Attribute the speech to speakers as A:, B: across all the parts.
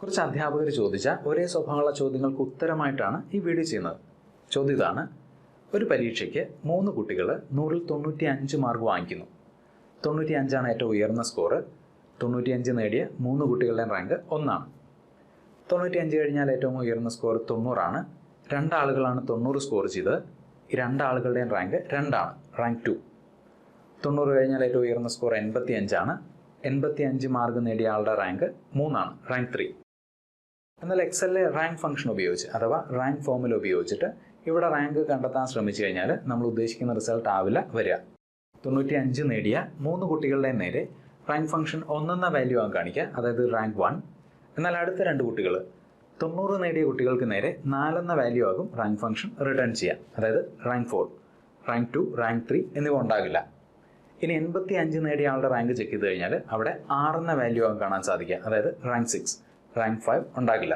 A: കുറച്ച് അധ്യാപകർ ചോദിച്ച ഒരേ സ്വഭാവമുള്ള ചോദ്യങ്ങൾക്ക് ഉത്തരമായിട്ടാണ് ഈ വീഡിയോ ചെയ്യുന്നത്. ചോദ്യം ഇതാണ്: ഒരു പരീക്ഷയ്ക്ക് 3 കുട്ടികൾ 100-ൽ 95 മാർക്ക് വാങ്ങിക്കുന്നു. 95 ഏറ്റവും ഉയർന്ന സ്കോർ. 95 നേടിയ 3 കുട്ടികളുടെ റാങ്ക് 1 ആണ്. 95 കഴിഞ്ഞാൽ ഏറ്റവും ഉയർന്ന സ്കോർ 90 ആണ്. 2 ആളുകളാണ് 90 സ്കോർ ചെയ്തത്. ഈ 2 ആളുകളുടെയും റാങ്ക് 2 ആണ്, റാങ്ക് 2. 90 കഴിഞ്ഞാൽ ഏറ്റവും ഉയർന്ന സ്കോർ 85 ആണ്. 85 മാർക്ക് നേടിയ ആളുടെ റാങ്ക് 3 ആണ്, റാങ്ക് 3. എന്നാൽ എക്സലിലെ റാങ്ക് ഫംഗ്ഷൻ ഉപയോഗിച്ച് അഥവാ റാങ്ക് ഫോമുല ഉപയോഗിച്ചിട്ട് ഇവിടെ റാങ്ക് കണ്ടെത്താൻ ശ്രമിച്ചു കഴിഞ്ഞാൽ നമ്മൾ ഉദ്ദേശിക്കുന്ന റിസൾട്ട് ആവില്ല വരിക. 95 നേടിയ 3 കുട്ടികളുടെ നേരെ റാങ്ക് ഫംഗ്ഷൻ 1 എന്ന വാല്യൂ ആണ് കാണിക്കുക, അതായത് റാങ്ക് 1. എന്നാൽ അടുത്ത 2 കുട്ടികൾ 90 നേടിയ കുട്ടികൾക്ക് നേരെ 4 എന്ന വാല്യൂ ആകും റാങ്ക് ഫംഗ്ഷൻ റിട്ടേൺ ചെയ്യുക, അതായത് റാങ്ക് 4, റാങ്ക് 2, റാങ്ക് 3 എന്നിവ ഉണ്ടാകില്ല. ഇനി 85 നേടിയ ആളുടെ റാങ്ക് ചെക്ക് ചെയ്ത് കഴിഞ്ഞാൽ അവിടെ 6 എന്ന വാല്യൂ ആകും കാണാൻ സാധിക്കുക, അതായത് റാങ്ക് 6, റാങ്ക് 5 ഉണ്ടാകില്ല.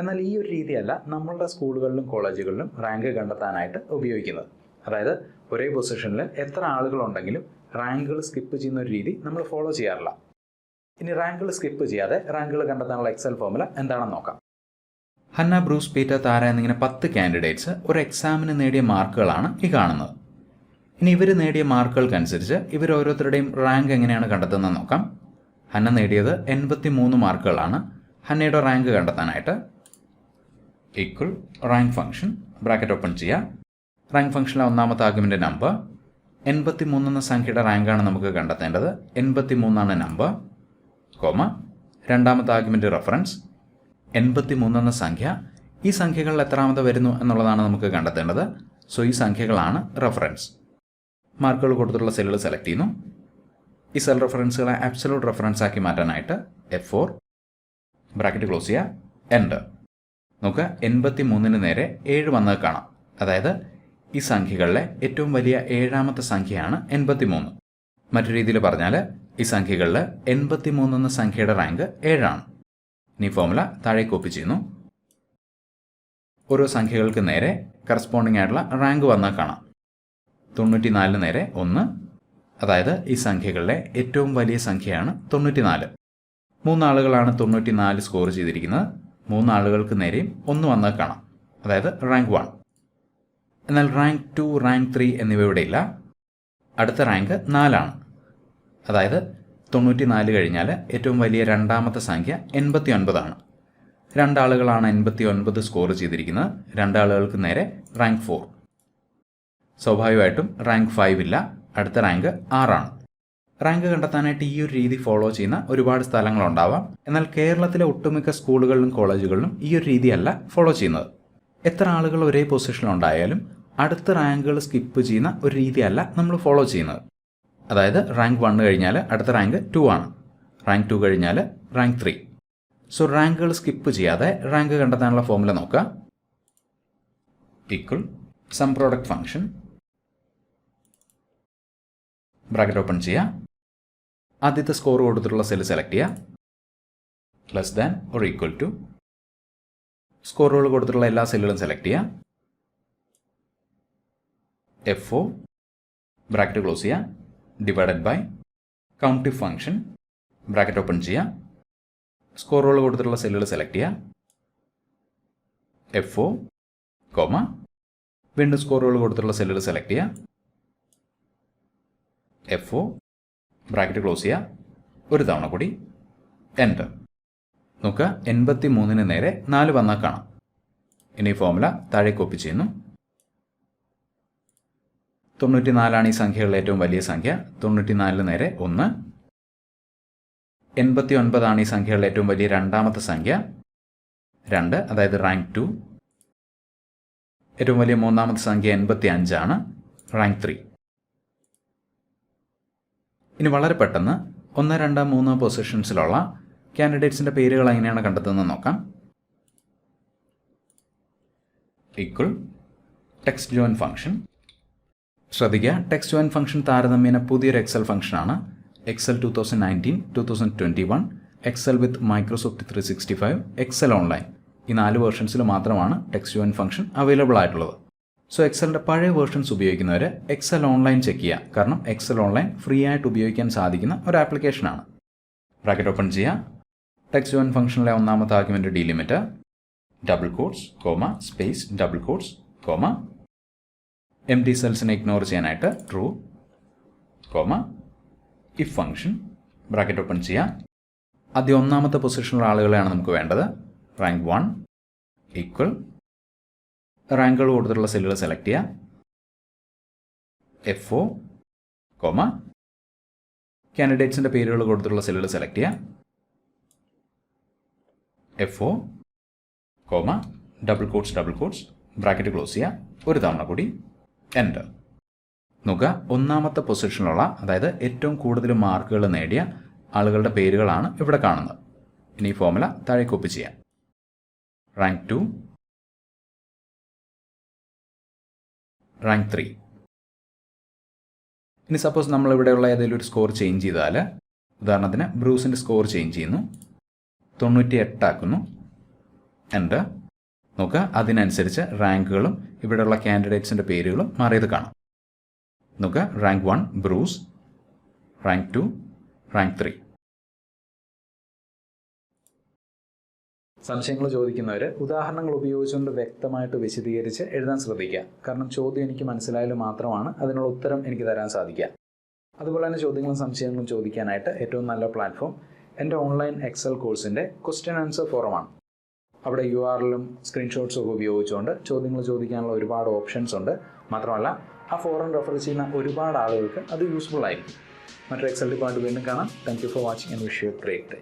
A: എന്നാൽ ഈ ഒരു രീതിയല്ല നമ്മളുടെ സ്കൂളുകളിലും കോളേജുകളിലും റാങ്ക് കണ്ടെത്താനായിട്ട് ഉപയോഗിക്കുന്നത്. അതായത് ഒരേ പൊസിഷനിൽ എത്ര ആളുകളുണ്ടെങ്കിലും റാങ്കുകൾ സ്കിപ്പ് ചെയ്യുന്ന ഒരു രീതി നമ്മൾ ഫോളോ ചെയ്യാറില്ല. ഇനി റാങ്കുകൾ സ്കിപ്പ് ചെയ്യാതെ റാങ്കുകൾ കണ്ടെത്താനുള്ള എക്സൽ ഫോമുല എന്താണെന്ന് നോക്കാം. ഹന്ന, ബ്രൂസ്, പീറ്റർ, താര എന്നിങ്ങനെ 10 കാൻഡിഡേറ്റ്സ് ഒരു എക്സാമിന് നേടിയ മാർക്കുകളാണ് ഈ കാണുന്നത്. ഇനി ഇവർ നേടിയ മാർക്കുകൾക്കനുസരിച്ച് ഇവർ ഓരോരുത്തരുടെയും റാങ്ക് എങ്ങനെയാണ് കണ്ടെത്തുന്നത് നോക്കാം. ഹന്ന നേടിയത് 83 മാർക്കുകളാണ്. ഹന്നയുടെ റാങ്ക് കണ്ടെത്താനായിട്ട് equal rank function bracket open ചെയ്യുക. റാങ്ക് ഫംഗ്ഷനിലെ ഒന്നാമത്തെ ആർഗ്യുമെൻ്റ് നമ്പർ 83 എന്ന സംഖ്യയുടെ റാങ്കാണ് നമുക്ക് കണ്ടെത്തേണ്ടത്. 83 ആണ് നമ്പർ, കോമ രണ്ടാമത്തെ ആർഗ്യുമെൻ്റ് റെഫറൻസ് 83 എന്ന സംഖ്യ. ഈ സംഖ്യകളിൽ എത്രാമത് വരുന്നു എന്നുള്ളതാണ് നമുക്ക് കണ്ടെത്തേണ്ടത്. സോ ഈ സംഖ്യകളാണ് റെഫറൻസ്. മാർക്കുകൾ കൊടുത്തിട്ടുള്ള സെല്ലുകൾ സെലക്ട് ചെയ്യുന്നു. ഈ സെൽ റെഫറൻസുകളെ അബ്സല്യൂട്ട് റെഫറൻസ് ആക്കി മാറ്റാനായിട്ട് F4 ബ്രാക്കറ്റ് ക്ലോസ് ചെയ്യുക, എൻ്റർ. നോക്കുക, 83 നേരെ 7 വന്നത് കാണാം. അതായത് ഈ സംഖ്യകളിലെ ഏറ്റവും വലിയ 7ാമത്തെ സംഖ്യയാണ് 83. മറ്റു രീതിയിൽ പറഞ്ഞാൽ ഈ സംഖ്യകളിൽ 83 എന്ന സംഖ്യയുടെ റാങ്ക് 7 ആണ്. ഇനി ഫോമുല താഴെ കോപ്പി ചെയ്യുന്നു. ഓരോ സംഖ്യകൾക്ക് നേരെ കറസ്പോണ്ടിങ് ആയിട്ടുള്ള റാങ്ക് വന്നാൽ കാണാം. 94 നേരെ 1, അതായത് ഈ സംഖ്യകളിലെ ഏറ്റവും വലിയ സംഖ്യയാണ് 94. 3 ആളുകളാണ് 94 സ്കോർ ചെയ്തിരിക്കുന്നത്. 3 ആളുകൾക്ക് നേരെയും 1 വന്നാൽ കാണാം, അതായത് റാങ്ക് 1. എന്നാൽ റാങ്ക് 2, റാങ്ക് 3 എന്നിവ ഇവിടെ ഇല്ല. അടുത്ത റാങ്ക് 4 ആണ്. അതായത് 94 കഴിഞ്ഞാൽ ഏറ്റവും വലിയ 2ാമത്തെ സംഖ്യ 89 ആണ്. 2 ആളുകളാണ് 89 സ്കോർ ചെയ്തിരിക്കുന്നത്. 2 ആളുകൾക്ക് നേരെ റാങ്ക് 4. സ്വാഭാവികമായിട്ടും റാങ്ക് 5 ഇല്ല. അടുത്ത റാങ്ക് 6 ആണ്. റാങ്ക് കണ്ടെത്താനായിട്ട് ഈ ഒരു രീതി ഫോളോ ചെയ്യുന്ന ഒരുപാട് സ്ഥലങ്ങളുണ്ടാവാം. എന്നാൽ കേരളത്തിലെ ഒട്ടുമിക്ക സ്കൂളുകളിലും കോളേജുകളിലും ഈ ഒരു രീതിയല്ല ഫോളോ ചെയ്യുന്നത്. എത്ര ആളുകൾ ഒരേ പൊസിഷനിലുണ്ടായാലും അടുത്ത റാങ്കുകൾ സ്കിപ്പ് ചെയ്യുന്ന ഒരു രീതിയല്ല നമ്മൾ ഫോളോ ചെയ്യുന്നത്. അതായത് റാങ്ക് 1 കഴിഞ്ഞാൽ അടുത്ത റാങ്ക് 2 ആണ്. റാങ്ക് 2 കഴിഞ്ഞാൽ റാങ്ക് 3. സോ റാങ്കുകൾ സ്കിപ്പ് ചെയ്യാതെ റാങ്ക് കണ്ടെത്താനുള്ള ഫോമുല നോക്കുക. Equal sum product function bracket open ചെയ്യുക. ആദ്യത്തെ സ്കോർ കൊടുത്തിട്ടുള്ള സെല്ല് സെലക്ട് ചെയ്യുക. Less than or equal to. സ്കോറുകൾ കൊടുത്തിട്ടുള്ള എല്ലാ സെല്ലുകളും സെലക്ട് ചെയ്യുക. F4 ബ്രാക്കറ്റ് ക്ലോസ് ചെയ്യുക. Divided by count if function bracket open ചെയ്യുക. സ്കോറുകൾ കൊടുത്തിട്ടുള്ള സെല്ലുകൾ സെലക്ട് ചെയ്യുക. F4 കോമ വീണ്ടും സ്കോറുകൾ കൊടുത്തിട്ടുള്ള സെല്ലുകൾ സെലക്ട് ചെയ്യുക. F4 ബ്രാക്കറ്റ് ക്ലോസ് ചെയ്യുക. ഒരു തവണ കൂടി എൻ്റർ. നോക്കുക, 83 നേരെ 4 വന്നാൽ കാണാം. ഇനി ഫോമുല താഴെ കോപ്പി ചെയ്യുന്നു. 94 ഈ സംഖ്യകളിലെ ഏറ്റവും വലിയ സംഖ്യ. 94 നേരെ 1. 89 ഈ സംഖ്യകളിലെ ഏറ്റവും വലിയ 2ാമത്തെ സംഖ്യ 2, അതായത് റാങ്ക് 2. ഏറ്റവും വലിയ 3ാമത്തെ സംഖ്യ 85 ആണ്, റാങ്ക് 3. ഇനി വളരെ പെട്ടെന്ന് 1, 2, 3 പൊസിഷൻസിലുള്ള കാൻഡിഡേറ്റ്സിൻ്റെ പേരുകൾ എങ്ങനെയാണ് കണ്ടെത്തുന്നത് നോക്കാം. Equal text join function. ശ്രദ്ധിക്കുക, ടെക്സ്റ്റ് ജോയിൻ ഫംഗ്ഷൻ താരതമ്യേന പുതിയൊരു എക്സൽ ഫംഗ്ഷനാണ്. എക്സൽ 2019, 2021, എക്സൽ വിത്ത് മൈക്രോസോഫ്റ്റ് 365, എക്സൽ ഓൺലൈൻ, ഈ 4 വേർഷൻസിൽ മാത്രമാണ് ടെക്സ്റ്റ് ജോയിൻ ഫംഗ്ഷൻ അവൈലബിൾ ആയിട്ടുള്ളത്. സോ എക്സലിൻ്റെ പഴയ വേർഷൻസ് ഉപയോഗിക്കുന്നവർ എക്സൽ ഓൺലൈൻ ചെക്ക് ചെയ്യുക. കാരണം എക്സൽ ഓൺലൈൻ ഫ്രീ ആയിട്ട് ഉപയോഗിക്കാൻ സാധിക്കുന്ന ഒരു ആപ്ലിക്കേഷനാണ്. ബ്രാക്കറ്റ് ഓപ്പൺ ചെയ്യുക. ടെക്സ്റ്റ് ജോയിൻ ഫംഗ്ഷനിലെ ഒന്നാമത്തെ argument delimiter, double quotes, comma, space, double quotes, comma, empty സെൽസിനെ ഇഗ്നോർ ചെയ്യാനായിട്ട് true, comma, if function, bracket open ചെയ്യാം. ആദ്യം ഒന്നാമത്തെ പൊസിഷനിലുള്ള ആളുകളെയാണ് നമുക്ക് വേണ്ടത്. റാങ്ക് 1 ഈക്വൽ, റാങ്കുകൾ കൊടുത്തിട്ടുള്ള സെല്ലുകൾ സെലക്ട് ചെയ്യുക. F4, കോമ, കാൻഡിഡേറ്റ്സിൻ്റെ പേരുകൾ കൊടുത്തിട്ടുള്ള സെല്ലുകൾ സെലക്ട് ചെയ്യുക. F4, comma, double quotes, bracket close ചെയ്യുക. ഒരു തവണ കൂടി എൻ്റർ. നോക്കുക, ഒന്നാമത്തെ പൊസിഷനിലുള്ള, അതായത് ഏറ്റവും കൂടുതൽ മാർക്കുകൾ നേടിയ ആളുകളുടെ പേരുകളാണ് ഇവിടെ കാണുന്നത്. ഇനി ഈ ഫോർമുല താഴെ കോപ്പി ചെയ്യാം. Rank 2, rank 3. ഇനി സപ്പോസ് നമ്മളിവിടെയുള്ള ഏതെങ്കിലും ഒരു സ്കോർ ചേഞ്ച് ചെയ്താൽ, ഉദാഹരണത്തിന് ബ്രൂസിൻ്റെ സ്കോർ ചേഞ്ച് ചെയ്യുന്നു, 98 ആക്കുന്നു, എൻ്റർ. നോക്കുക, അതിനനുസരിച്ച് റാങ്കുകളും ഇവിടെയുള്ള കാൻഡിഡേറ്റ്സിൻ്റെ പേരുകളും മാറിയത് കാണാം. നോക്കുക, റാങ്ക് 1 ബ്രൂസ്, റാങ്ക് 2 റാങ്ക് 3. സംശയങ്ങൾ ചോദിക്കുന്നവർ ഉദാഹരണങ്ങൾ ഉപയോഗിച്ചുകൊണ്ട് വ്യക്തമായിട്ട് വിശദീകരിച്ച് എഴുതാൻ ശ്രദ്ധിക്കുക. കാരണം ചോദ്യം എനിക്ക് മനസ്സിലായാലും മാത്രമാണ് അതിനുള്ള ഉത്തരം എനിക്ക് തരാൻ സാധിക്കുക. അതുപോലെ തന്നെ ചോദ്യങ്ങളും സംശയങ്ങളും ചോദിക്കാനായിട്ട് ഏറ്റവും നല്ല പ്ലാറ്റ്ഫോം എൻ്റെ ഓൺലൈൻ എക്സൽ കോഴ്സിൻ്റെ ക്വസ്റ്റ്യൻ ആൻസർ ഫോറമാണ്. അവിടെ URLും സ്ക്രീൻഷോട്ട്സും ഒക്കെ ഉപയോഗിച്ചുകൊണ്ട് ചോദ്യങ്ങൾ ചോദിക്കാനുള്ള ഒരുപാട് ഓപ്ഷൻസ് ഉണ്ട്. മാത്രമല്ല ആ ഫോറം റെഫർ ചെയ്യുന്ന ഒരുപാട് ആളുകൾക്ക് അത് യൂസ്ഫുൾ ആയിരിക്കും. മറ്റൊരു എക്സൽ ഡിപ്പാർട്ട് വീണ്ടും കാണാം. Thank you for watching and wish you A great day.